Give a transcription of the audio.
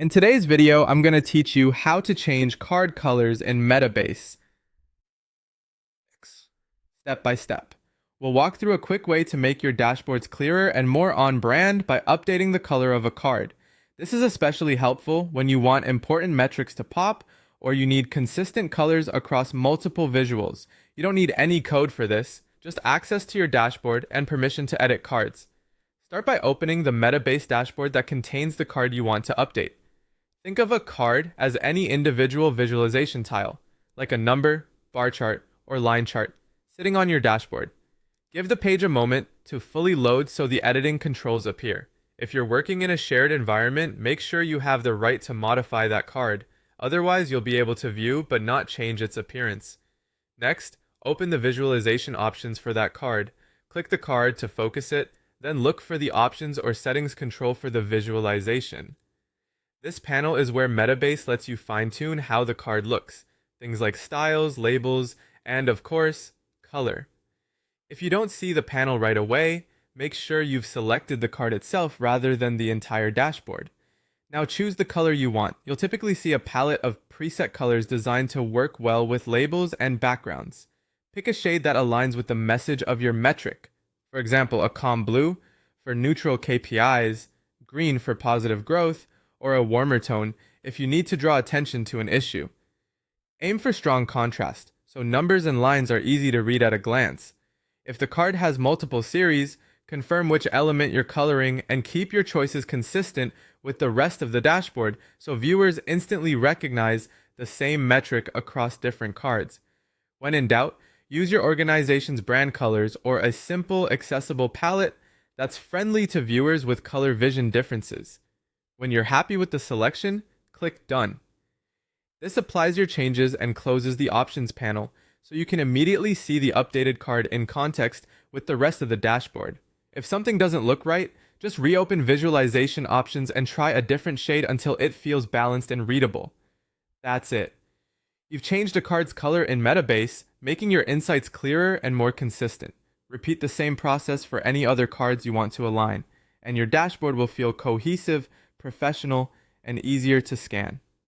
In today's video, I'm going to teach you how to change card colors in Metabase, step by step. We'll walk through a quick way to make your dashboards clearer and more on brand by updating the color of a card. This is especially helpful when you want important metrics to pop or you need consistent colors across multiple visuals. You don't need any code for this, just access to your dashboard and permission to edit cards. Start by opening the Metabase dashboard that contains the card you want to update. Think of a card as any individual visualization tile, like a number, bar chart, or line chart, sitting on your dashboard. Give the page a moment to fully load so the editing controls appear. If you're working in a shared environment, make sure you have the right to modify that card. Otherwise, you'll be able to view but not change its appearance. Next, open the visualization options for that card. Click the card to focus it, then look for the options or settings control for the visualization. This panel is where Metabase lets you fine-tune how the card looks, things like styles, labels, and of course, color. If you don't see the panel right away, make sure you've selected the card itself rather than the entire dashboard. Now choose the color you want. You'll typically see a palette of preset colors designed to work well with labels and backgrounds. Pick a shade that aligns with the message of your metric. For example, a calm blue for neutral KPIs, green for positive growth, or a warmer tone if you need to draw attention to an issue. Aim for strong contrast, so numbers and lines are easy to read at a glance. If the card has multiple series, confirm which element you're coloring and keep your choices consistent with the rest of the dashboard so viewers instantly recognize the same metric across different cards. When in doubt, use your organization's brand colors or a simple, accessible palette that's friendly to viewers with color vision differences. When you're happy with the selection, click Done. This applies your changes and closes the options panel, so you can immediately see the updated card in context with the rest of the dashboard. If something doesn't look right, just reopen visualization options and try a different shade until it feels balanced and readable. That's it. You've changed a card's color in Metabase, making your insights clearer and more consistent. Repeat the same process for any other cards you want to align, and your dashboard will feel cohesive, professional, and easier to scan.